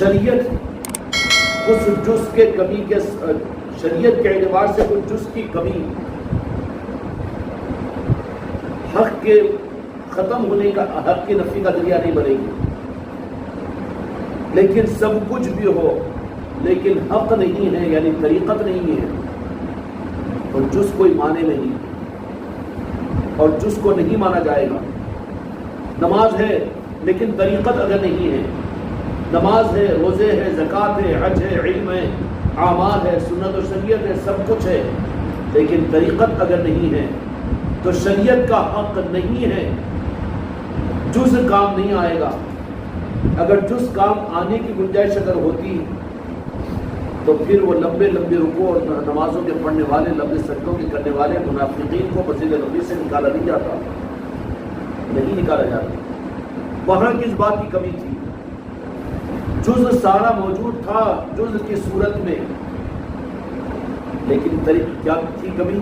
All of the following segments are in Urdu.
شریعت اس جز کے کمی کے شریعت کے اعتبار سے کچھ جز کی کمی حق کے ختم ہونے کا، حق کی نفی کا ذریعہ نہیں بنے گی. لیکن سب کچھ بھی ہو لیکن حق نہیں ہے، یعنی طریقت نہیں ہے، تو جز کوئی معنی نہیں، اور جز کو نہیں مانا جائے گا. نماز ہے لیکن طریقت اگر نہیں ہے، نماز ہے، روزے ہے، زکوٰۃ ہے، حج ہے، علم ہے، اعمال ہے، سنت و شریعت ہے، سب کچھ ہے، لیکن طریقت اگر نہیں ہے تو شریعت کا حق نہیں ہے، جز کام نہیں آئے گا. اگر جز کام آنے کی گنجائش اگر ہوتی تو پھر وہ لمبے لمبے رکوع اور نمازوں کے پڑھنے والے، لمبے سجدوں کے کرنے والے منافقین کو مسجد نبوی سے نکالا نہیں جاتا، نہیں نکالا جاتا. وہاں کس بات کی کمی تھی؟ جز سارا موجود تھا جز کی صورت میں، لیکن کیا تھی کمی؟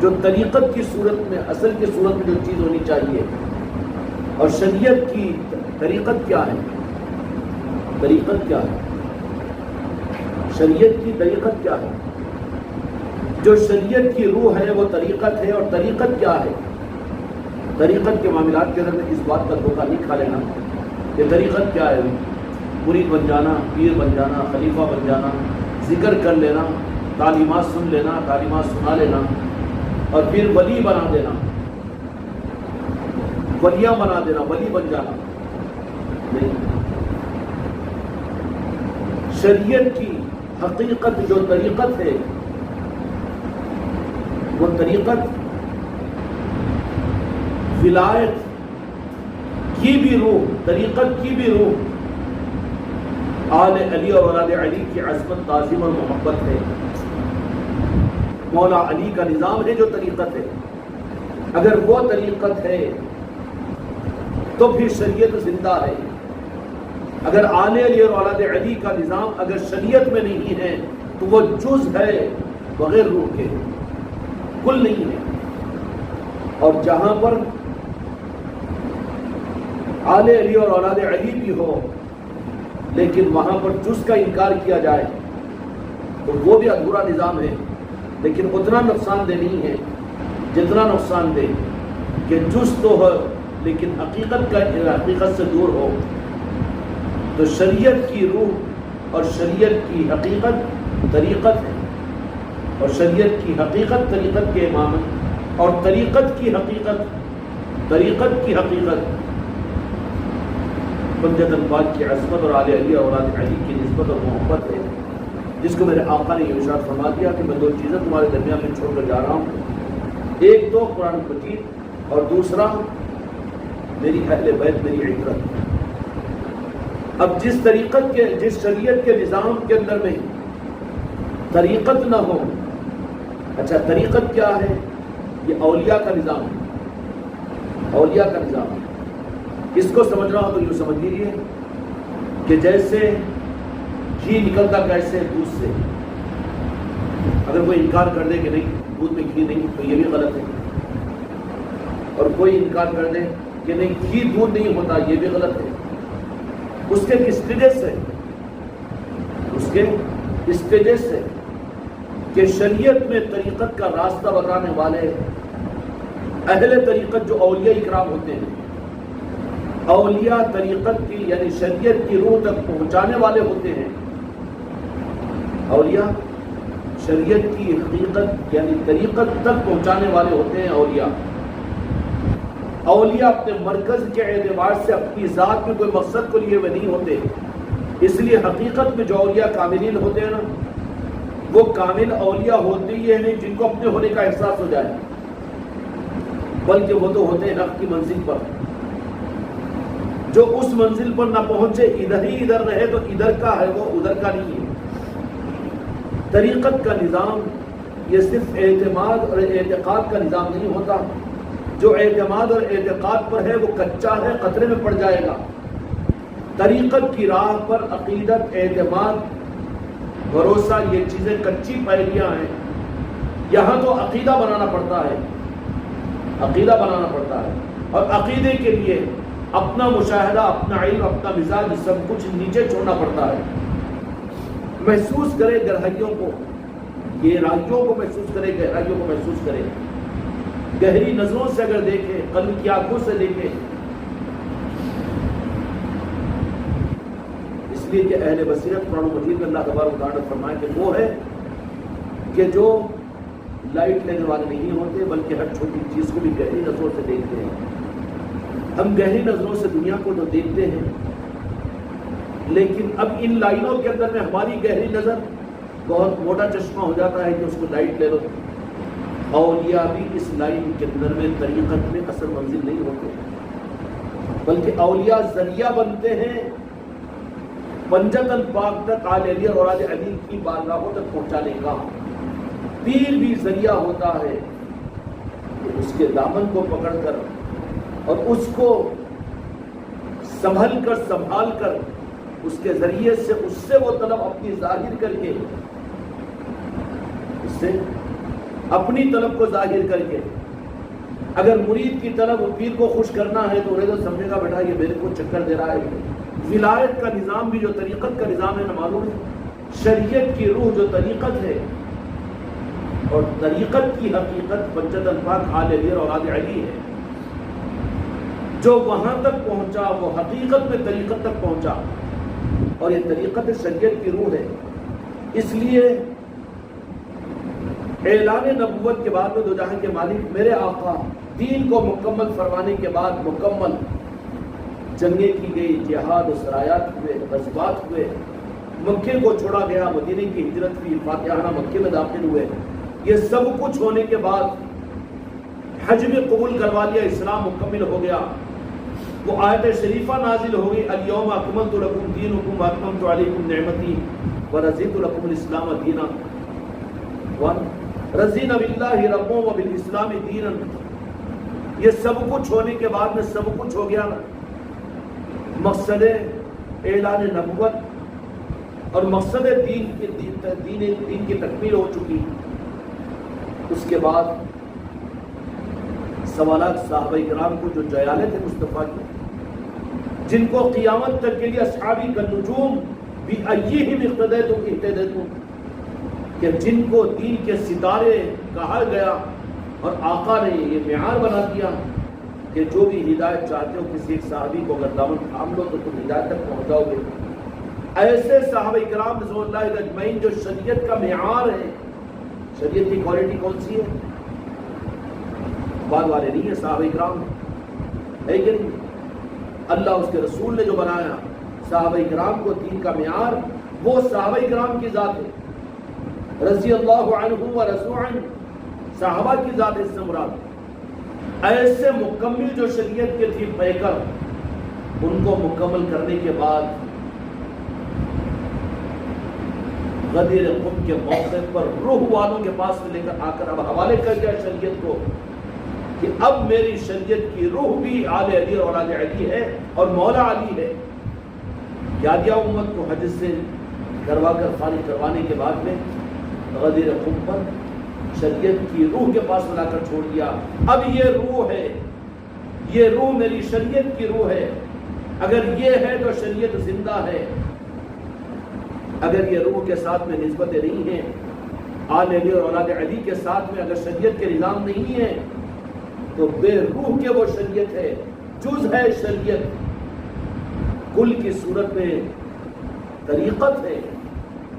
جو طریقت کی صورت میں، اصل کی صورت میں جو چیز ہونی چاہیے. اور شریعت کی طریقت کیا ہے؟ طریقت کیا ہے؟ شریعت کی طریقت کیا ہے؟ جو شریعت کی روح ہے وہ طریقت ہے. اور طریقت کیا ہے؟ طریقت کے معاملات کے اندر میں اس بات کا دھوکہ نہیں کھا لینا کہ طریقت کیا ہے. مرید بن جانا، پیر بن جانا، خلیفہ بن جانا، ذکر کر لینا، تعلیمات سن لینا، تعلیمات سنا لینا، اور پھر ولی بنا دینا، ولیاں بنا دینا، ولی بن جانا. نہیں، شریعت کی حقیقت جو طریقت ہے وہ طریقت ولایت کی بھی روح، طریقت کی بھی روح آل علی اور اولاد علی کی عظمت، تعظیم اور محبت ہے. مولا علی کا نظام ہے جو طریقت ہے. اگر وہ طریقت ہے تو پھر شریعت زندہ ہے. اگر آل علی اور اولاد علی کا نظام اگر شریعت میں نہیں ہے تو وہ جز ہے بغیر روح کے، کل نہیں ہے. اور جہاں پر آل علی اور اولاد علی بھی ہو لیکن وہاں پر جز کا انکار کیا جائے تو وہ بھی ادھورا نظام ہے، لیکن اتنا نقصان دہ نہیں ہے جتنا نقصان دہ کہ جز تو ہو لیکن حقیقت سے دور ہو. تو شریعت کی روح اور شریعت کی حقیقت طریقت ہے، اور شریعت کی حقیقت طریقت کے امام، اور طریقت کی حقیقت بندت پاک کی عظمت اور آل علی اور اولاد علی کی نسبت اور محبت ہے، جس کو میرے آقا نے یہ ارشاد فرما دیا کہ میں دو چیزیں تمہارے درمیان میں چھوڑ کر جا رہا ہوں، ایک تو قرآن مجید اور دوسرا میری اہل بیت، میری عترت. اب جس شریعت کے نظام کے اندر میں طریقت نہ ہو، اچھا طریقت کیا ہے؟ یہ اولیاء کا نظام ہے، اولیاء کا نظام ہے. اس کو سمجھ رہا ہو تو یوں سمجھ لیجیے کہ جیسے گھی نکلتا کیسے دودھ سے. اگر کوئی انکار کر دے کہ نہیں دودھ میں گھی نہیں تو یہ بھی غلط ہے، اور کوئی انکار کر دے کہ نہیں گھی دودھ نہیں ہوتا یہ بھی غلط ہے. اس کے اسٹیجز سے کہ شریعت میں طریقت کا راستہ بتانے والے اہل طریقت جو اولیاء اکرام ہوتے ہیں، اولیاء طریقت کی یعنی شریعت کی روح تک پہنچانے والے ہوتے ہیں. اولیاء شریعت کی حقیقت یعنی طریقت تک پہنچانے والے ہوتے ہیں. اولیاء اپنے مرکز کے اعتبار سے اپنی ذات میں کوئی مقصد کو لیے ہوئے نہیں ہوتے، اس لیے حقیقت میں جو اولیاء کاملین ہوتے ہیں نا، وہ کامل اولیاء ہوتے ہی نہیں جن کو اپنے ہونے کا احساس ہو جائے، بلکہ وہ تو ہوتے ہیں حق کی منزل پر. جو اس منزل پر نہ پہنچے ادھر رہے تو ادھر کا ہے وہ ادھر کا نہیں ہے. طریقت کا نظام یہ صرف اعتماد اور اعتقاد کا نظام نہیں ہوتا. جو اعتماد اور اعتقاد پر ہے وہ کچا ہے، خطرے میں پڑ جائے گا. طریقت کی راہ پر عقیدت، اعتماد، بھروسہ یہ چیزیں کچی پہلیاں ہیں. یہاں تو عقیدہ بنانا پڑتا ہے، عقیدہ بنانا پڑتا ہے. اور عقیدے کے لیے اپنا مشاہدہ، اپنا علم، اپنا مزاج سب کچھ نیچے چھوڑنا پڑتا ہے. محسوس کرے گہرائیوں کو، گہرائیوں کو محسوس کرے، گہرائیوں کو محسوس کرے. گہری نظروں سے اگر دیکھے، قلب کی آنکھوں سے دیکھے. اس لیے کہ اہل بصیرت قرآن مجید میں اللہ تبارک و تعالیٰ فرمائے کہ وہ ہے کہ جو لائٹ لینے والے نہیں ہوتے بلکہ ہر چھوٹی چیز کو بھی گہری نظروں سے دیکھتے ہیں. ہم گہری نظروں سے دنیا کو تو دیکھتے ہیں، لیکن اب ان لائنوں کے اندر میں ہماری گہری نظر بہت موٹا چشمہ ہو جاتا ہے کہ اس کو لائٹ لے لو. اولیاء بھی اس لائن کے اندر میں طریقت میں اصل منزل نہیں ہوتے، بلکہ اولیاء ذریعہ بنتے ہیں پنجت الپاک تک، آل علی اور اولاد علی کی بارگاہوں تک پہنچانے کا. پیر بھی ذریعہ ہوتا ہے کہ اس کے دامن کو پکڑ کر اور اس کو سنبھال کر اس کے ذریعے سے اس سے وہ طلب اپنی ظاہر کر کے، اس سے اپنی طلب کو ظاہر کر کے. اگر مرید کی طلب پیر کو خوش کرنا ہے تو انہیں تو سمجھے گا بیٹا یہ میرے کو چکر دے رہا ہے. ولایت کا نظام بھی جو طریقت کا نظام ہے نا، معلوم ہے شریعت کی روح جو طریقت ہے اور طریقت کی حقیقت پنجت الفاق آل علی اور اولاد علی ہے. جو وہاں تک پہنچا وہ حقیقت میں طریقت تک پہنچا، اور یہ طریقت شریعت کی روح ہے. اس لیے اعلان نبوت کے بعد میں دو جہاں کے مالک میرے آقا دین کو مکمل فرمانے کے بعد مکمل جنگیں کی گئی، جہاد و سرایات ہوئے، غزوات ہوئے، مکے کو چھوڑا گیا، مدینے کی ہجرت ہوئی، فاتحانہ مکے میں داخل ہوئے. یہ سب کچھ ہونے کے بعد حج میں قبول کروا لیا، اسلام مکمل ہو گیا. وہ آیت شریفہ نازل ہو گئی، الیوم اکملت لکم دینکم واتممت علیکم نعمتی ورضیت لکم الاسلام دینا رضینا باللہ ربا وبالاسلام دینا. یہ سب کچھ ہونے کے بعد میں سب کچھ ہو گیا. مقصد اعلان نبوت اور مقصد دین کی تکمیل ہو چکی. اس کے بعد سوالات صحابہ کرام کو جو جیالے تھے مصطفیٰ کی، جن کو قیامت تک کے لیے اصحابی کا نجوم بھی ایہم اقتدیتم اہتدیتم، کہ جن کو دین کے ستارے کہا گیا اور آقا نے یہ معیار بنا دیا کہ جو بھی ہدایت چاہتے ہو کسی ایک صحابی کو اگر دامن تھام لو تو تم ہدایت تک پہنچ جاؤ گے. ایسے صحابہ کرام رضوان اللہ اجمعین جو شریعت کا معیار ہے. شریعت کی کوالٹی کون سی ہے؟ بعد والے نہیں ہیں صحابہ کرام، لیکن اللہ اس کے رسول نے جو بنایا صحابہ کرام کو دین کا معیار، وہ صحابہ کرام کی ذات ہے. رضی اللہ عنہ و رضوا عنہ، صحابہ کی ذات اس سے مراد. ایسے مکمل جو شریعت کے تھے پیکر، ان کو مکمل کرنے کے بعد غدیر قم کے موقع پر روح والوں کے پاس میں لے کر آ کر اب حوالے کر دیا شریعت کو کہ اب میری شریعت کی روح بھی آل علی اور اولاد علی ہے اور مولا علی ہے. یاد یا امت کو حج سے کروا کر فارغ کروانے کے بعد میں غدیر قم پر شریعت کی روح کے پاس لا کر چھوڑ دیا. اب یہ روح ہے، یہ روح میری شریعت کی روح ہے. اگر یہ ہے تو شریعت زندہ ہے. اگر یہ روح کے ساتھ میں نسبتیں نہیں ہیں، آل علی اور اولاد علی کے ساتھ میں اگر شریعت کے نظام نہیں ہے تو بے روح کے وہ شریعت ہے، جز ہے شریعت. کل کی صورت میں طریقت ہے،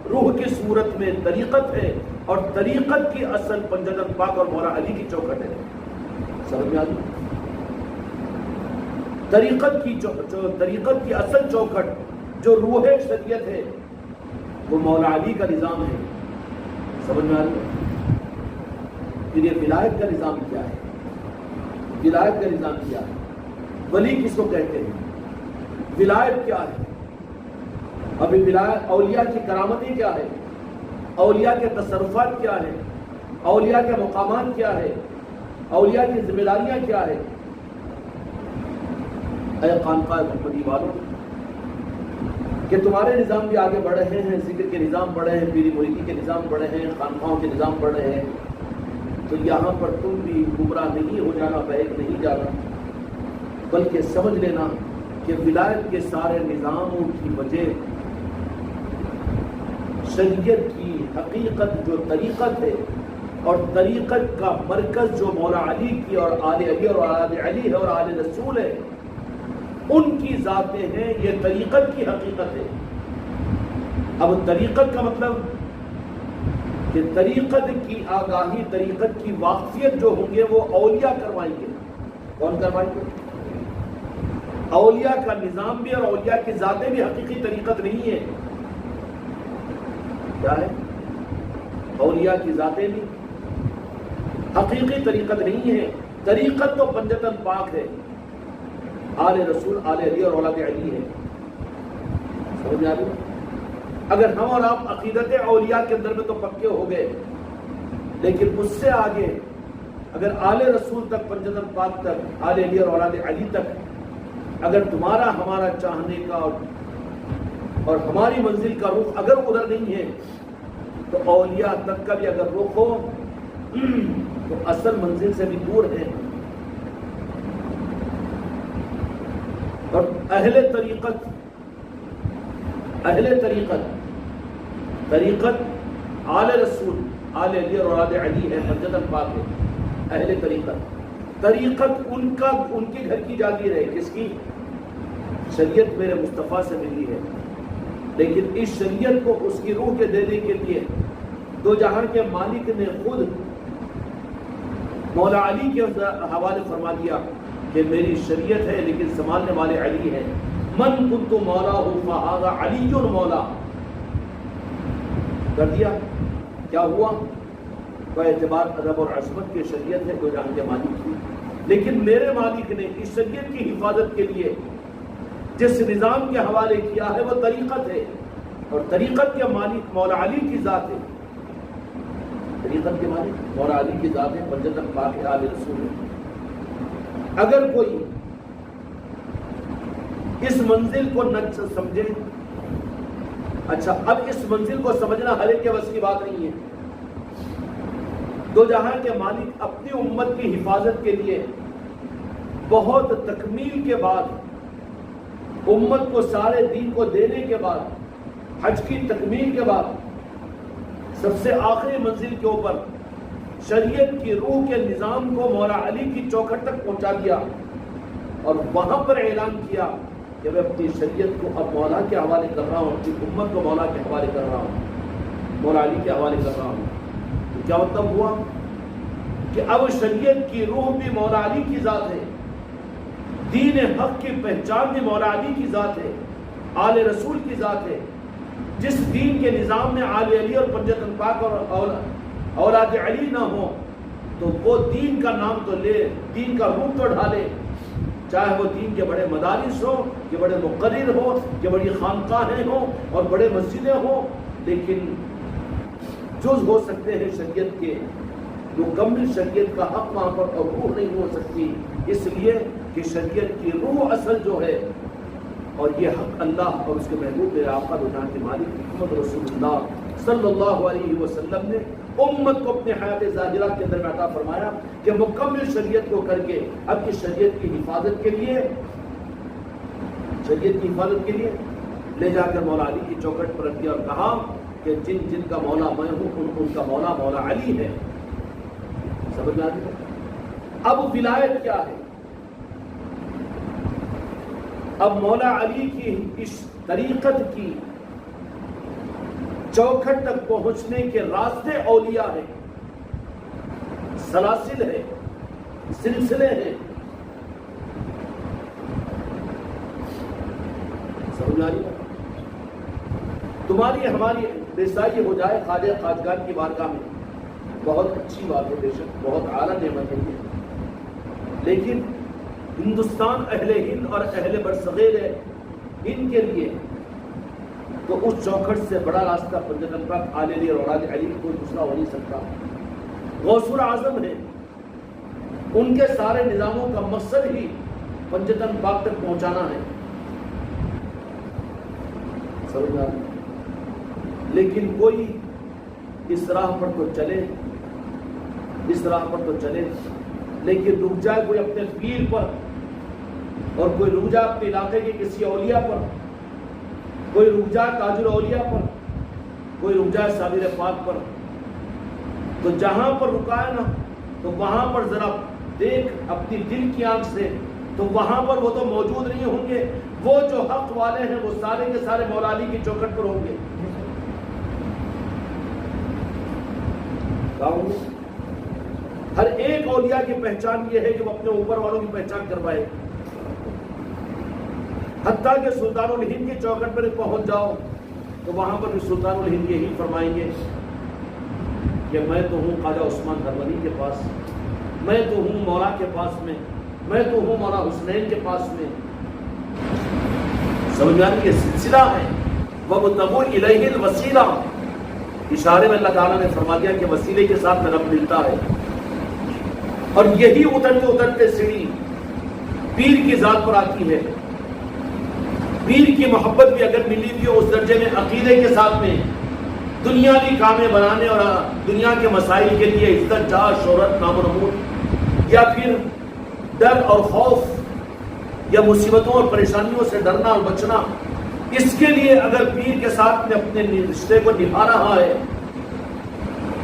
روح کی صورت میں طریقت ہے، اور طریقت کی اصل پنجت پاک اور مولا علی کی چوکھٹ ہے. سمجھ میں آئی؟ طریقت کی اصل چوکھٹ جو روح شریعت ہے وہ مولا علی کا نظام ہے. سمجھ میں آئی؟ پھر یہ ولایت کا نظام کیا ہے؟ ولایت کا نظام کیا ہے؟ ولی کس کو کہتے ہیں؟ ولایت کیا ہے؟ ابھی ولایت اولیاء کی کرامتیں کیا ہے؟ اولیاء کے تصرفات کیا ہے؟ اولیاء کے مقامات کیا ہے؟ اولیاء کی ذمہ داریاں کیا ہے؟ اے خانقاہ محمدی والوں، کہ تمہارے نظام بھی آگے بڑھ رہے ہیں، ذکر کے نظام بڑھے ہیں، پیری مریدی کے نظام بڑھے ہیں، خانقاہوں کے نظام بڑھ رہے ہیں، تو یہاں پر تم بھی گمراہ نہیں ہو جانا، بہک نہیں جانا. بلکہ سمجھ لینا کہ ولایت کے سارے نظاموں کی وجہ شریعت کی حقیقت جو طریقت ہے اور طریقت کا مرکز جو مولا علی کی اور آل علی اور آل علی ہے اور آل رسول ہے، ان کی ذاتیں ہیں، یہ طریقت کی حقیقت ہے۔ اب طریقت کا مطلب کہ طریقت کی آگاہی، طریقت کی واقفیت جو ہوں گے وہ اولیاء کروائیں گے۔ کون کروائیں گے؟ اولیاء کا نظام بھی اور اولیاء کی ذاتیں بھی حقیقی طریقت نہیں ہے۔ کیا ہے؟ اولیاء کی ذاتیں بھی حقیقی طریقت نہیں ہے۔ طریقت تو پنجتن پاک ہے، آل رسول، آل علی اور اولاد علی ہے۔ سمجھ آ رہی؟ اگر ہم اور آپ عقیدت اولیاء کے اندر میں تو پکے ہو گئے، لیکن اس سے آگے اگر آل رسول تک، پنجتن پاک تک، آل علی اور اولاد علی تک اگر تمہارا ہمارا چاہنے کا اور ہماری منزل کا رخ اگر ادھر نہیں ہے، تو اولیاء تک کا بھی اگر رخ ہو تو اصل منزل سے بھی دور ہے۔ اور اہل طریقت آل رسول، آل علی اور اولاد علی ہے، پنجتن پاک ہے۔ اہل طریقت ان کے گھر کی جاگیر ہے۔ کس کی؟ شریعت میرے مصطفیٰ سے ملی ہے، لیکن اس شریعت کو اس کی روح کے دینے کے لیے دو جہان کے مالک نے خود مولا علی کے حوالے فرما دیا کہ میری شریعت ہے لیکن سنبھالنے والے علی ہیں۔ من کنت مولا فہذا علی مولا کر دیا۔ کیا ہوا؟ وہ اعتبار ادب اور عصمت کی شریعت ہے، دو جہان کے مالک کی، لیکن میرے مالک نے اس شریعت کی حفاظت کے لیے جس نظام کے حوالے کیا ہے وہ طریقت ہے، اور طریقت کے مالک مولا علی کی ذات ہے۔ طریقت کے مالک مولا علی کی ذات ہے، پنجتن پاک ہے، آل رسول ہے۔ اگر کوئی اس منزل کو نہ سمجھے، اچھا اب اس منزل کو سمجھنا ہر ایک کے بس کی بات نہیں ہے۔ دو جہاں کے مالک اپنی امت کی حفاظت کے لیے بہت تکمیل کے بعد، امت کو سارے دین کو دینے کے بعد، حج کی تکمیل کے بعد، سب سے آخری منزل کے اوپر شریعت کی روح کے نظام کو مولا علی کی چوکھٹ تک پہنچا دیا، اور وہاں پر اعلان کیا کہ میں اپنی شریعت کو اب مولا کے حوالے کر رہا ہوں، اپنی امت کو مولا کے حوالے کر رہا ہوں، مولا علی کے حوالے کر رہا ہوں۔ تو کیا مطلب ہوا کہ اب شریعت کی روح بھی مولا علی کی ذات ہے، دین حق کی پہچان بھی مولا علی کی ذات ہے، آل رسول کی ذات ہے۔ جس دین کے نظام میں آل علی اور پنجتن پاک اور اولاد علی نہ ہو تو وہ دین کا نام تو لے، دین کا روپ تو ڈھالے، چاہے وہ دین کے بڑے مدارس ہوں، کہ بڑے مقرر ہوں، کہ بڑی خانقاہیں ہوں اور بڑے مسجدیں ہوں، لیکن جز ہو سکتے ہیں شریعت کے، مکمل شریعت کا حق وہاں پر اور روح نہیں ہو سکتی، اس لیے کہ شریعت کی روح اصل جو ہے، اور یہ حق اللہ اور اس کے محبوب میرے آقا دو جہاں کے مالک محمد رسول اللہ صلی اللہ علیہ وسلم نے امت کو اپنے حیات ظاہرہ کے اندر میں عطا فرمایا کہ مکمل شریعت کو کر کے اب اس شریعت کی حفاظت کے لیے لے جا کر مولا علی کی چوکھٹ پر رکھ دیا اور کہا کہ جن جن کا مولا میں ہوں ان کا مولا مولا علی ہے۔ سمجھ میں آتی ہے؟ اب ولایت کیا ہے؟ اب مولا علی کی اس طریقت کی چوکھٹ تک پہنچنے کے راستے اولیاء ہیں، سلاسل ہیں، سلسلے ہیں۔ سمجھ آ رہی ہے؟ تمہاری ہماری رسائی ہو جائے خواجہ خواجگان کی بارگاہ میں، بہت اچھی بات ہے، بے شک بہت اعلیٰ نعمت ہے یہ، لیکن ہندوستان اہل ہند اور اہل برصغیر ہے، ان کے لیے تو اس چوکھٹ سے بڑا راستہ پنجتن پاک آل علی اور اولاد علی کوئی دوسرا ہو نہیں سکتا۔ غوث الاعظم ہے، ان کے سارے نظاموں کا مقصد ہی پنجتن پاک تک پہنچانا ہے۔ سمجھنا؟ لیکن کوئی اس راہ پر تو چلے، اس راہ پر تو چلے، لیکن رک جائے کوئی اپنے پیر پر اور کوئی رک جائے اپنے علاقے کے کسی اولیاء پر، کوئی رک جائے تاج الاولیاء پر، کوئی رک جائے صابر پاک پر، تو جہاں پر رکا ہے نا تو وہاں پر ذرا دیکھ اپنی دل کی آنکھ سے، تو وہاں پر وہ تو موجود نہیں ہوں گے، وہ جو حق والے ہیں وہ سارے کے سارے مولا علی کی چوکھٹ پر ہوں گے۔ ہر ایک اولیاء کی پہچان یہ ہے کہ وہ اپنے اوپر والوں کی پہچان کروائے، حتیٰ کہ سلطان الہند کی چوکھٹ پر پہنچ جاؤ تو وہاں پر بھی سلطان الہند یہی فرمائیں گے کہ میں تو ہوں خواجہ عثمان ہروری کے پاس، میں تو ہوں مولا کے پاس میں تو ہوں مولا حسنین کے پاس میں۔ سمجھ میں آتی یہ سلسلہ ہے، وَابْتَغُوا إِلَيْهِ الْوَسِيلَةَ، اشارے میں اللہ تعالیٰ نے فرما دیا کہ وسیلے کے ساتھ میں رب ملتا ہے، اور یہی اترتے اترتے سیڑھی پیر کی ذات پر آتی ہے۔ پیر کی محبت بھی اگر ملی بھی ہو اس درجے میں عقیدے کے ساتھ میں، دنیاوی کامیں بنانے اور دنیا کے مسائل کے لیے عزت جاہ شہرت نام و نمود، یا پھر ڈر اور خوف یا مصیبتوں اور پریشانیوں سے ڈرنا اور بچنا، اس کے لیے اگر پیر کے ساتھ میں اپنے رشتے کو نبھا رہا ہے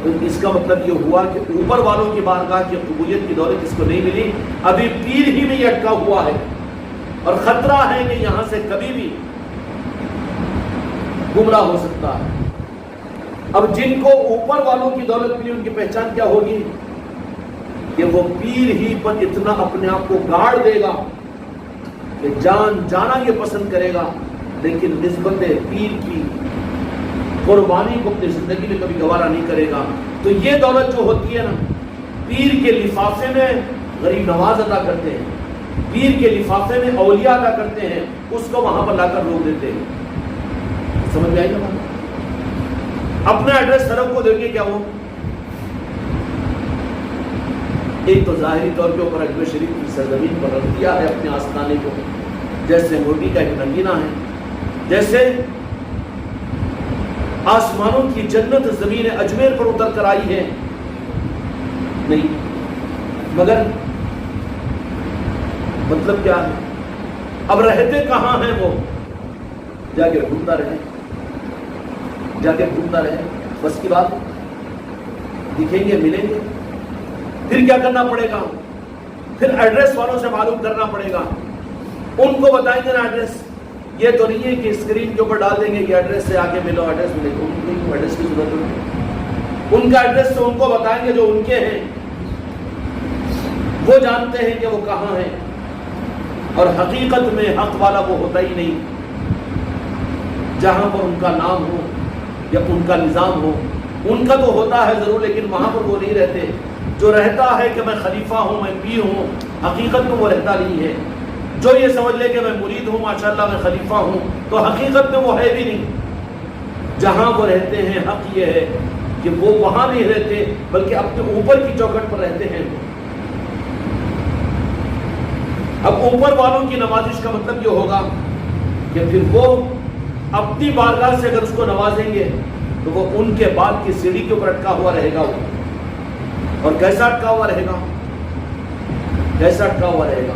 تو اس کا مطلب یہ ہوا کہ اوپر والوں کی بارگاہ کی قبولیت کی دولت اس کو نہیں ملی، ابھی پیر ہی میں یہ اٹکا ہوا ہے، اور خطرہ ہے کہ یہاں سے کبھی بھی گمراہ ہو سکتا ہے۔ اب جن کو اوپر والوں کی دولت ملی ان کی پہچان کیا ہوگی کہ وہ پیر ہی پر اتنا اپنے آپ کو گاڑ دے گا کہ جان جانا یہ پسند کرے گا، لیکن نسبت پیر کی قربانی کو اپنی زندگی میں کبھی گوارا نہیں کرے گا۔ تو یہ دولت جو ہوتی ہے نا، پیر کے لفافے میں غریب نواز عطا کرتے ہیں، پیر کے لفافے میں اولیاء عطا کرتے ہیں، اس کو وہاں پر لا کر روک دیتے ہیں۔ سمجھ میں آئی نا بات؟ اپنا ایڈریس سرب کو دیں گے کیا وہ؟ ایک تو ظاہری طور کے اوپر اجمیر شریف کی سرزمین پر رکھ دیا ہے اپنے آستانے کو، جیسے مرغی کا ایک نگینہ ہے، جیسے آسمانوں کی جنت زمین اجمیر پر اتر کر آئی ہے، نہیں، مگر مطلب کیا ہے؟ اب رہتے کہاں ہیں وہ؟ جا کے ڈھونڈتا رہے، جا کے ڈھونڈتا رہے، بس کی بات، دکھیں گے ملیں گے۔ پھر کیا کرنا پڑے گا؟ پھر ایڈریس والوں سے معلوم کرنا پڑے گا، ان کو بتائیں گے نا ایڈریس، یہ تو نہیں ہے کہ اسکرین کے اوپر ڈال دیں گے کہ ایڈریس سے آ کے ملو، ایڈریس ملے گا، ان کو ایڈریس کی ضرورت نہیں، ان کا ایڈریس تو ان کو بتائیں گے جو ان کے ہیں، وہ جانتے ہیں کہ وہ کہاں ہیں، اور حقیقت میں حق والا وہ ہوتا ہی نہیں، جہاں پر ان کا نام ہو یا ان کا نظام ہو، ان کا تو ہوتا ہے ضرور لیکن وہاں پر وہ نہیں رہتے۔ جو رہتا ہے کہ میں خلیفہ ہوں، میں پیر ہوں، حقیقت میں وہ رہتا نہیں ہے۔ جو یہ سمجھ لے کہ میں مرید ہوں، ماشاءاللہ میں خلیفہ ہوں، تو حقیقت میں وہ ہے بھی نہیں۔ جہاں وہ رہتے ہیں حق یہ ہے کہ وہ وہاں نہیں رہتے بلکہ اپنے اوپر کی چوکھٹ پر رہتے ہیں۔ اب اوپر والوں کی نوازش کا مطلب یہ ہوگا کہ پھر وہ اپنی بارگاہ سے اگر اس کو نوازیں گے تو وہ ان کے بعد کی سیڑھی کے اوپر اٹکا ہوا رہے گا، اور کیسا اٹکا ہوا رہے گا؟ کیسا اٹکا ہوا رہے گا؟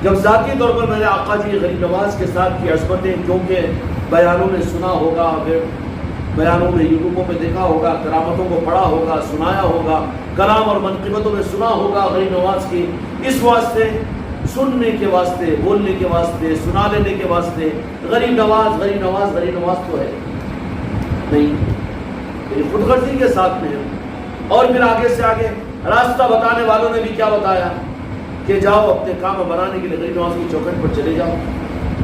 جب ذاتی طور پر میرے آقا جی غریب نواز کے ساتھ کی عظمتیں کیونکہ بیانوں میں سنا ہوگا، پھر بیانوں میں یوٹیوبوں میں دیکھا ہوگا، کرامتوں کو پڑھا ہوگا، سنایا ہوگا، کلام اور منقبتوں میں سنا ہوگا غریب نواز کی، اس واسطے سننے کے واسطے، بولنے کے واسطے، سنا لینے کے واسطے غریب نواز غریب نواز غریب نواز تو ہے نہیں، یہ خود غرضی کے ساتھ میں ہے۔ اور پھر آگے سے آگے راستہ بتانے والوں نے بھی کیا بتایا کہ جاؤ اپنے کام بنانے کے لیے غریب نواز کی چوکھٹ پر چلے جاؤ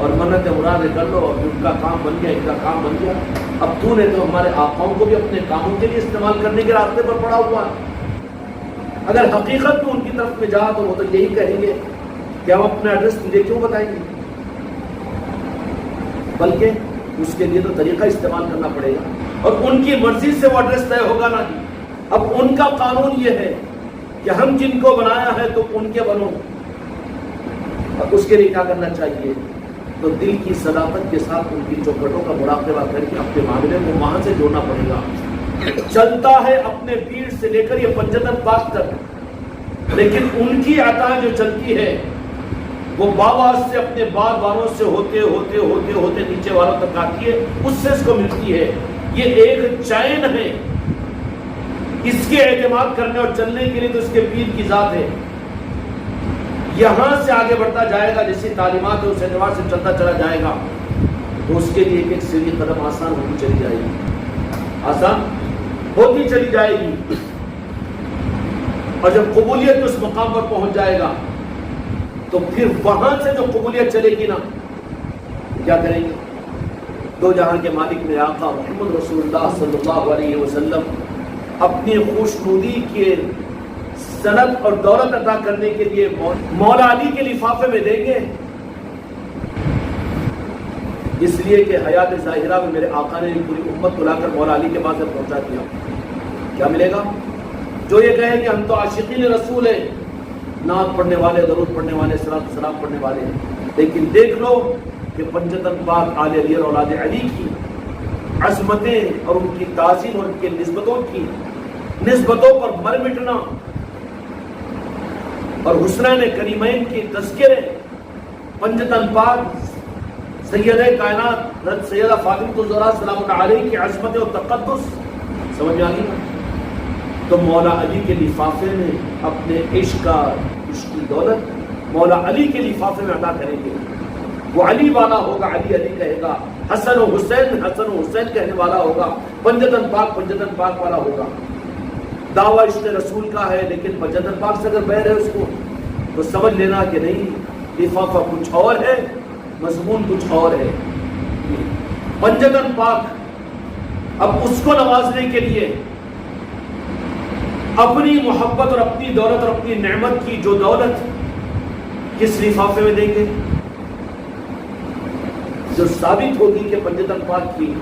اور منتیں مرادیں کر لو، اور ان کا کام بن گیا، ان کا کام بن گیا۔ اب تو نے تو ہمارے آقاؤں کو بھی اپنے کاموں کے لیے استعمال کرنے کے راستے پر پڑا ہوا ہے۔ اگر حقیقت میں ان کی طرف میں جا تو وہ تو یہی کہیں گے کہ ہم اپنا ایڈریس تجھے کیوں بتائیں گے، بلکہ اس کے لیے تو طریقہ استعمال کرنا پڑے گا، اور ان کی مرضی سے وہ ایڈریس طے ہوگا نا جی۔ اب ان کا قانون یہ ہے کہ ہم جن کو بنایا ہے تو ان کے بنو، اور اس کے لیے کیا کرنا چاہیے؟ تو دل کی صداقت کے ساتھ ان کی چوکھٹوں کا مراقبہ کر کے اپنے معاملے کو وہاں سے جوڑنا پڑے گا۔ چلتا ہے اپنے پیر سے لے کر یہ پنجتن پاک تک، لیکن ان کی عطا جو چلتی ہے وہ باواز سے اپنے بال والوں سے ہوتے ہوتے ہوتے ہوتے نیچے والوں تک آتی ہے، اس سے اس کو ملتی ہے. یہ ایک چین ہے. اس کے اعتماد کرنے اور چلنے کے لیے تو اس کے پیر کی ذات ہے. یہاں سے آگے بڑھتا جائے گا، جیسی تعلیمات ہے اس اعتبار سے چلتا چلا جائے گا، تو اس کے لیے ایک ایک سیڑھی قدم آسان ہوتی چلی جائے گی، آسان ہوتی چلی جائے گی. اور جب قبولیت اس مقام پر پہنچ جائے گا تو پھر وہاں سے جو قبولیت چلے گی نا، کیا کریں گے؟ دو جہاں کے مالک میں آقا محمد رسول اللہ صلی اللہ علیہ وسلم اپنی خوشنودی کے سند اور دولت عطا کرنے کے لیے مولا علی کے لفافے میں دیں گے. اس لیے کہ حیات ظاہرہ میں میرے آقا نے پوری امت کو لا کر مولا علی کے پاس پہنچا دیا. کیا ملے گا؟ جو یہ کہیں کہ ہم تو عاشقین رسول ہیں، نعت پڑھنے والے، درود پڑھنے والے، صلاۃ و سلام پڑھنے والے ہیں، لیکن دیکھ لو کہ پنجتن پاک آل علی اور اولاد علی کی عظمتیں اور ان کی تعظیم اور ان کی نسبتوں پر مر مٹنا اور حسنین کریمین کی تذکرے، پنجتن پاک سید کائنات حضرت سیدہ فاطمہ الزہرا سلام اللہ علیہ کی عظمت و تقدس سمجھ میں آ گئی. تو مولا علی کے لفافے میں اپنے عشق کی دولت مولا علی کے لفافے میں عطا کریں گے. وہ علی والا ہوگا، علی علی کہے گا، حسن و حسین کہنے والا ہوگا، پنجتن پاک والا ہوگا. دعویٰ عشق رسول کا ہے لیکن پنجتن پاک سے اگر بہر ہے اس کو تو سمجھ لینا کہ نہیں، لفافہ کچھ اور ہے، مضمون کچھ اور ہے. پنجتن پاک اب اس کو نوازنے کے لیے اپنی محبت اور اپنی دولت اور اپنی نعمت کی جو دولت کس لفافے میں دیں گے؟ جو ثابت ہوگی کہ پنجتن پاک کی،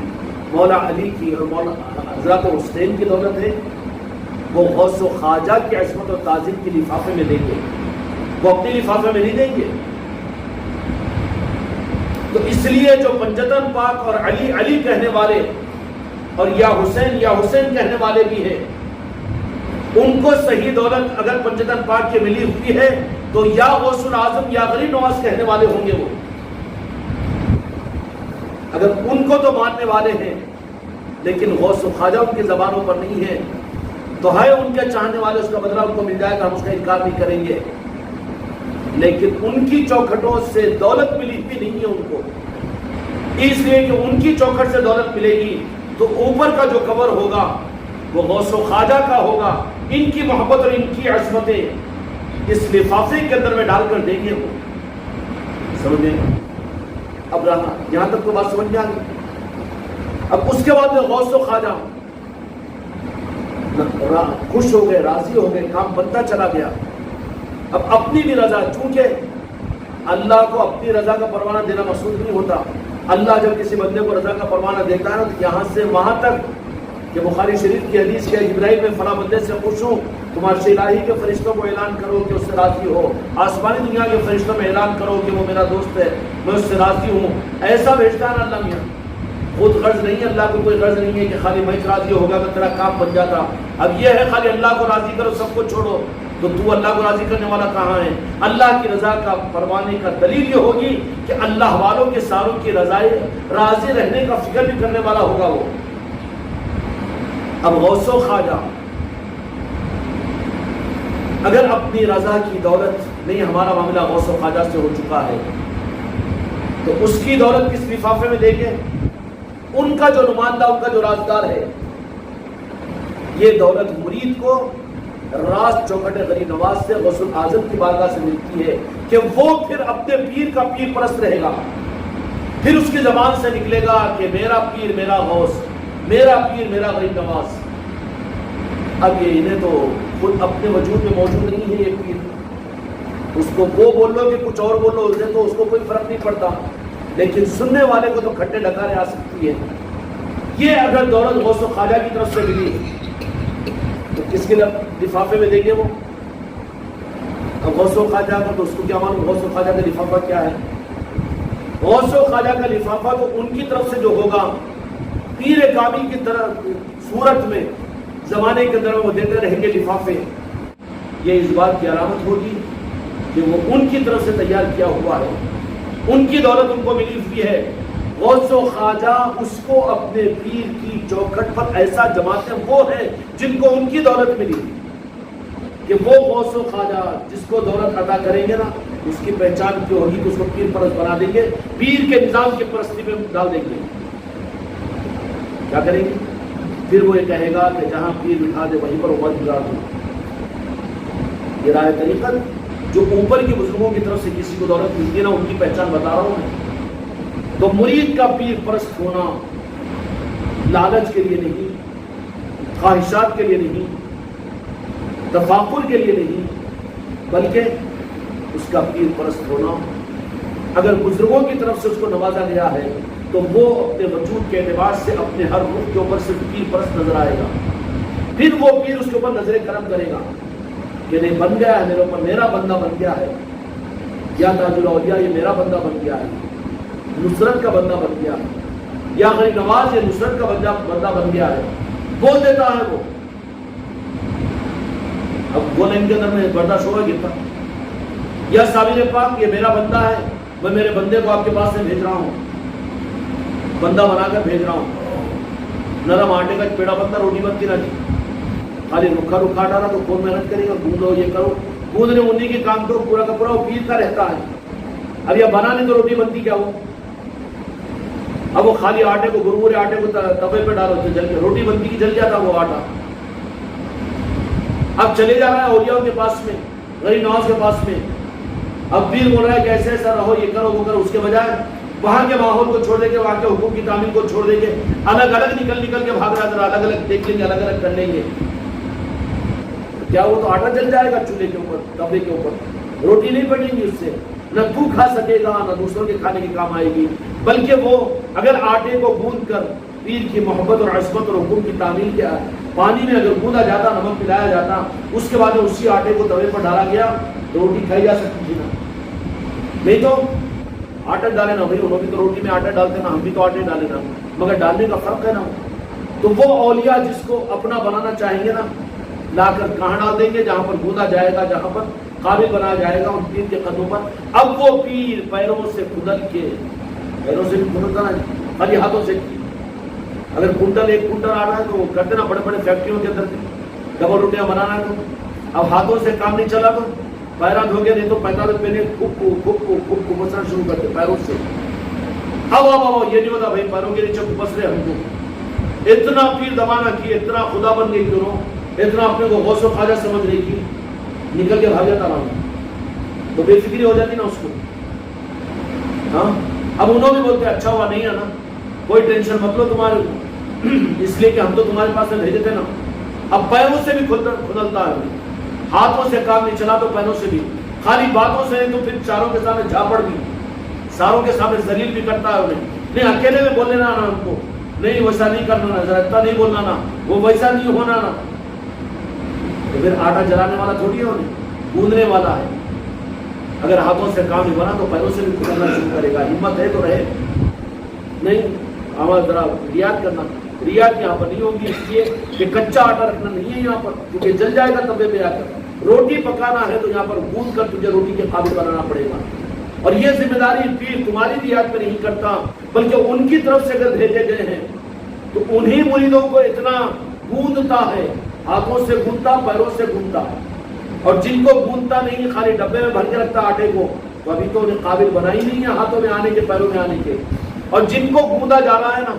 مولا علی کی اور مولا حضرت حسین کی دولت ہے، وہ غوث و خواجہ کی عصمت و تعظیم کی لفافے میں دیں گے، وہ اپنی لفافے میں نہیں دیں گے. تو اس لیے جو پنجتن پاک اور علی علی کہنے والے اور یا حسین کہنے والے بھی ہیں، ان کو صحیح دولت اگر پنجتن پاک کے ملی ہوئی ہے تو یا غوث العظم یا غریب نواز کہنے والے ہوں گے. وہ اگر ان کو تو ماننے والے ہیں لیکن غوث و خواجہ ان کی زبانوں پر نہیں ہے تو ہے ان کے چاہنے والے، اس کا بدلہ ان کو مل جائے گا، ہم اس کا انکار نہیں کریں گے. لیکن ان کی چوکھٹوں سے دولت ملی بھی نہیں ہے ان کو، اس لیے کہ ان کی چوکھٹ سے دولت ملے گی تو اوپر کا جو کور ہوگا وہ غوث و خواجہ کا ہوگا. ان کی محبت اور ان کی عظمتیں اس لفافے کے اندر میں ڈال کر دیں گے. وہ سمجھیں؟ اب رہا یہاں تک تو بات سمجھ میں آ گئی. اب اس کے بعد میں غوث و خواجہ خوش ہو گئے، راضی ہو گئے، کام بنتا چلا گیا. اب اپنی بھی رضا، چونکہ اللہ کو اپنی رضا کا پروانہ دینا مقصود نہیں ہوتا. اللہ جب کسی بندے کو رضا کا پروانہ دیتا ہے نا تو یہاں سے وہاں تک کہ بخاری شریف کی حدیث کے جبرائیل میں فلاں بندے سے خوش ہوں، تم عرش الہی کے فرشتوں کو اعلان کرو کہ اس سے راضی ہو، آسمانی دنیا کے فرشتوں میں اعلان کرو کہ وہ میرا دوست ہے، میں اس سے راضی ہوں. ایسا بھیجتا ہے اللہ میاں. خود غرض نہیں ہے، اللہ کو کوئی غرض نہیں ہے کہ خالی میں راضی ہوگا تو تیرا کام بن جاتا. اب یہ ہے خالی اللہ کو راضی کرو، سب کو چھوڑو، تو اللہ کو راضی کرنے والا کہاں ہے؟ اللہ کی رضا کا پروانے کا دلیل یہ ہوگی کہ اللہ والوں کے ساروں کی راضی رہنے کا فکر بھی کرنے والا ہوگا وہ. اب غوث و خواجہ اگر اپنی رضا کی دولت نہیں، ہمارا معاملہ غوث و خواجہ سے ہو چکا ہے تو اس کی دولت کس لفافے میں دیں گے؟ ان کا جو نمائندہ، ان کا جو رازدار ہے، یہ دولت مرید کو راز چوکھٹ غریب نواز سے، غوث الاعظم کی بارگاہ سے ملتی ہے کہ وہ پھر اپنے پیر کا پیر پرست رہے گا. پھر اس کی زبان سے نکلے گا کہ میرا پیر میرا غوث، میرا پیر میرا غریب نواز. اب یہ انہیں تو خود اپنے وجود میں موجود نہیں ہے یہ پیر. اس کو وہ بول لو کہ کچھ اور بول لو، اسے تو اس کو کوئی فرق نہیں پڑتا، لیکن سننے والے کو تو کھٹے ڈکارے آ سکتی ہے. یہ اگر دولت غوث و خواجہ کی طرف سے ملی تو کس کے لفافے میں دیں گے وہ؟ اب غوث و خواجہ کا تو اس کو کیا معلوم غوث و خواجہ کا لفافہ کیا ہے؟ غوث و خواجہ کا لفافہ تو ان کی طرف سے جو ہوگا پیر کامل کی طرح صورت میں زمانے کے اندر وہ دیتے رہیں گے لفافے. یہ اس بات کی علامت ہوگی کہ وہ ان کی طرف سے تیار کیا ہوا ہے، ان کی دولت ان کو ملی ہوئی ہے۔ غوث و خواجہ اس کو اپنے پیر کی چوکھٹ پر ایسا جماتے ہیں، وہ ہیں جن کو ان کی دولت ملی کہ وہ غوث و خواجہ جس کو دولت عطا کریں گے نا، اس کی پہچان کیوں ہوگی کہ اس کو پیر پرست بنا دیں گے، پیر کے نظام کی پرستی میں ڈال دیں گے۔ کیا کریں گے؟ پھر وہ یہ کہے گا کہ جہاں پیر بٹھا دے وہیں پر عمر گزار دوں۔ یہ راہ طریقت جو اوپر کے بزرگوں کی طرف سے کسی کو دولت ملتی ہے نا، ان کی پہچان بتا رہا ہوں میں۔ تو مرید کا پیر پرست ہونا لالچ کے لیے نہیں، خواہشات کے لیے نہیں، تفاخر کے لیے نہیں، بلکہ اس کا پیر پرست ہونا اگر بزرگوں کی طرف سے اس کو نوازا گیا ہے تو وہ اپنے وجود کے اعتبار سے اپنے ہر رخ کے اوپر صرف پیر پرست نظر آئے گا۔ پھر وہ پیر اس کے اوپر نظر کرم کرے گا کہ نہیں، بن گیا ہے میرے اوپر، میرا بندہ بن گیا ہے، یا تاج الاولیاء یہ میرا بندہ بن گیا ہے، نصرت کا بندہ بن گیا ہے، یا غریب نواز یہ نصرت کا بندہ بن گیا ہے، بول دیتا ہے وہ۔ اب وہ ان کے اندر میں برداشت ہوگا گرتا، یا صابر پاک یہ میرا بندہ ہے، میں میرے بندے کو آپ کے پاس سے بھیج رہا ہوں، بندہ بنا کر بھیج رہا ہوں، نرم آٹے کا پیڑا بندہ روٹی بنتی نہ جی، خالی رکھا رکھا ڈالا تو کون محنت کرے گا، گوندو یہ کرو، گوندنے انہیں کے کام تو پورا کا پورا وہ پیر کا رہتا ہے۔ اب یہ بنانے تو روٹی بنتی کیا ہو، اب وہ خالی آٹے کو گرگرے آٹے کو توے پہ ڈالو تو جل کے روٹی بنتی کی، جل جاتا وہ آٹا۔ اب چلے جا رہا ہے اولیاء کے پاس میں، غریب نواز کے پاس میں، اب پیر بول رہا ہے کہ ایسے ایسا رہو، یہ کرو وہ کرو، اس کے بجائے وہاں کے ماحول کو چھوڑ دے کے، وہاں کے حقوق کی تعمیل کو چھوڑ دے کے الگ الگ نکل کے بھاگ رہا ہے، الگ الگ دیکھ لیں گے، الگ الگ کر لیں گے، کیا وہ تو آٹا جل جائے گا چولہے کے اوپر، توے کے اوپر، روٹی نہیں بنے گی اس سے، نہ تو کھا سکے گا نہ دوسروں کے کھانے کے کام آئے گی۔ بلکہ وہ اگر آٹے کو گوندھ کر پیر کی محبت اور عصمت اور حکم کی تعمیل کیا پانی میں اگر گوندا جاتا، نمک ملایا جاتا، اس کے بعد اسی آٹے کو توے پر ڈالا گیا تو روٹی کھائی جا سکتی تھی نا، نہیں تو آٹا ڈالے نا، بھائی انہوں بھی تو روٹی میں آٹا ڈالتے نا، ہم بھی تو آٹے ڈالے نا، مگر ڈالنے کا فرق ہے نا۔ تو وہ اولیاء جس کو اپنا بنانا چاہیں گے نا، لا کر کہاں ڈال دیں گے، جہاں پر گوندا جائے گا، جہاں پر قابل بنایا جائے گا ان پیر کے قدموں پر۔ اب وہ پیر پیروں سے کھدل کے، پیروں سے بھی کھدلتا نا، خالی ہاتھوں سے، اگر کنٹل ایک کنٹل آ رہا ہے تو وہ کرتے نا بڑے بڑے فیکٹریوں کے اندر ڈبل روٹیاں بنانا ہے، تو اب ہاتھوں سے کام نہیں چلا تو پیروں دھو گیا، نہیں تو 45 روپے نے خوب مسنا شروع کرتے پیروں سے۔ اب یہ نہیں ہوتا بھائی پیروں کے نیچے بس رہے ہم کو، اتنا پیر زمانہ کی، اتنا خدا بن گئی کیوں، اتنا اپنے کو غوث و خواجہ سمجھ رہی کی، نکل کے بھاگ جاتا رہا تو بے فکری ہو جاتی نا اس کو۔ ہاں اب انہوں بھی بولتے اچھا ہوا نہیں آنا، کوئی ٹینشن مت لو تمہارے، اس لیے کہ ہم تو تمہارے پاس سے بھیجے تھے نا۔ اب پیروں سے بھی کھدلتا ہے، ہاتھوں سے کام نہیں چلا تو پیروں سے بھی، خالی باتوں سے نہیں تو پھر چاروں کے سامنے جھاپڑ بھی، ساروں کے سامنے ذلیل بھی کرتا ہے انہیں، نہیں اکیلے میں بول لینا نا ان کو، نہیں ویسا نہیں کرنا نا، اتنا نہیں بولنا نا، وہ ویسا نہیں ہونا نا۔ تو پھر آٹا جلانے والا تھوڑی ہے انہیں، گوندنے والا ہے۔ اگر ہاتھوں سے کام نہیں بنا تو پیروں سے بھی کھدلنا شروع کرے گا، ہمت ہے تو رہے، نہیں ہمارا ذرا ریاض کرنا، ریاض یہاں پر نہیں ہوگی، اس لیے کہ کچا آٹا رکھنا نہیں ہے یہاں پر، کیونکہ جل جائے گا تبے پہ آ کر۔ روٹی پکانا ہے تو یہاں پر گوندھ کر تجھے روٹی کے قابل بنانا پڑے گا، اور یہ ذمہ داری پیر تمہاری ریاض پہ نہیں کرتا، بلکہ ان کی طرف سے اگر بھیجے گئے ہیں تو انہی مریدوں کو اتنا گوندتا ہے، ہاتھوں سے گوندتا، پیروں سے گوندتا، اور جن کو گوندتا نہیں، خالی ڈبے میں بھر کے رکھتا آٹے کو، تو ابھی تو انہیں قابل بنا ہی نہیں ہے ہاتھوں میں آنے کے، پیروں میں آنے کے۔ اور جن کو گوندا جا رہا ہے نا،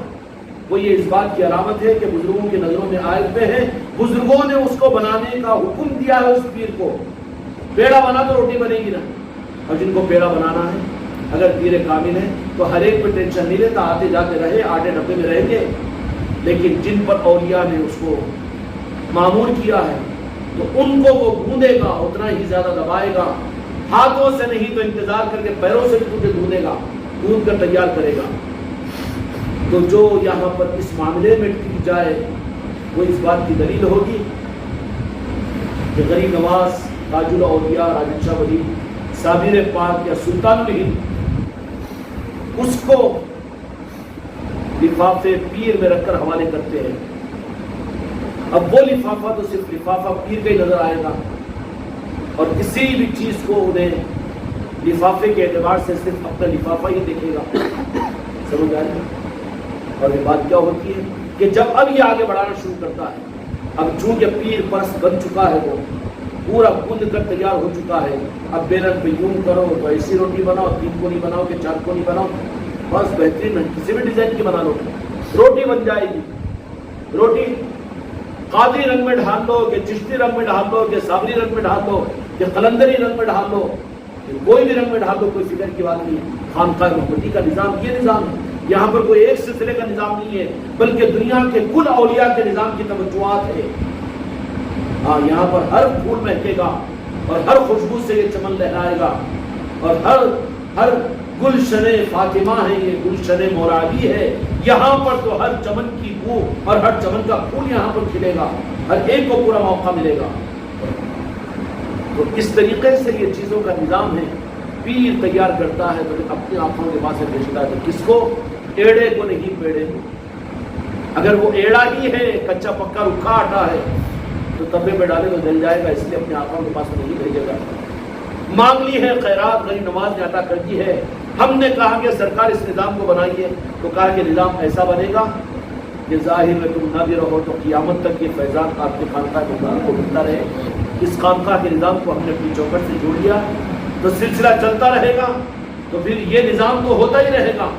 وہ یہ اس بات کی علامت ہے کہ بزرگوں کی نظروں میں آئے ہوئے ہیں، بزرگوں نے اس کو بنانے کا حکم دیا ہے، اس پیر کو پیڑا بنا تو روٹی بنے گی نا۔ اور جن کو پیڑا بنانا ہے، اگر پیر کامل ہے تو ہر ایک پہ ٹینشن نہیں لیتا، آتے جاتے رہے، آٹے ڈبے میں رہیں گے۔ لیکن جن پر اولیاء نے اس کو معمور کیا ہے تو ان کو وہ گوندے گا، اتنا ہی زیادہ دبائے گا، ہاتھوں سے نہیں تو انتظار کر کے پیروں سے بھی تجھے گوندے گا، گوند کر تیار کرے گا۔ تو جو یہاں پر اس معاملے میں ٹک جائے وہ اس بات کی دلیل ہوگی کہ غریب نواز، تاج الاولیاء، راجن شاہ ولی، صابر پاک یا سلطان الہند اس کو لفافے پیر میں رکھ کر حوالے کرتے ہیں۔ اب وہ لفافہ تو صرف لفافہ پیر کا ہی نظر آئے گا، اور کسی بھی چیز کو انہیں لفافے کے اعتبار سے صرف اپنا لفافہ ہی دیکھے گا. سمجھ آ رہی ہے؟ اور یہ بات کیا ہوتی ہے کہ جب اب یہ آگے بڑھانا شروع کرتا ہے، اب چونکہ پیر پرست بن چکا ہے، وہ پورا گند کر تیار ہو چکا ہے، اب بیلن پہ یوں کرو تو ایسی روٹی بناؤ، 3 کونی بناؤ کہ 4 کونی بناؤ، بس بہترین کسی بھی ڈیزائن کی بنا لو، روٹی بن جائے گی. روٹی قادری رنگ میں ڈھال لو کہ چشتی رنگ میں ڈھال لو کہ صابری رنگ میں ڈھال لو کہ قلندری رنگ میں ڈھال لو، کوئی بھی رنگ میں ڈھال دو، کوئی فکر کی بات نہیں. خانقاہ محمدی کا نظام یہ نظام ہے. یہاں پر کوئی ایک سلسلے کا نظام نہیں ہے، بلکہ دنیا کے کل اولیاء کے نظام کی توجہات ہے. ہاں، یہاں پر ہر پھول مہکے گا اور ہر خوشبو سے یہ چمن لہرائے گا، اور ہر گلشن فاطمہ ہے، یہ گلشن مرادی ہے. یہاں پر تو ہر چمن کی بو اور ہر چمن کا پھول یہاں پر کھلے گا، ہر ایک کو پورا موقع ملے گا. تو اس طریقے سے یہ چیزوں کا نظام ہے. پیر تیار کرتا ہے تو اپنی آنکھوں کے پاس سے بیچتا ہے، تو کس کو؟ ایڑے کو نہیں، پیڑے کو. اگر وہ ایڑا ہی ہے، کچا پکا رکھا آٹا ہے، تو تبے پہ ڈالے تو جل جائے گا، اس لیے اپنی آنکھوں کے پاس نہیں بھیجے گا. مانگ لی ہے خیرات، غریب نواز نے عطا کر دی ہے. ہم نے کہا کہ سرکار اس نظام کو بنائیے، تو کہا کہ نظام ایسا بنے گا کہ ظاہر میں تم نہ بھی رہو تو قیامت تک یہ فیضان آپ کے خانقاہ نظام کو ملتا رہے. اس خانقاہ کے نظام کو ہم نے اپنی چوکٹ سے جوڑ لیا، تو سلسلہ چلتا رہے گا، تو پھر یہ نظام تو ہوتا ہی رہے گا.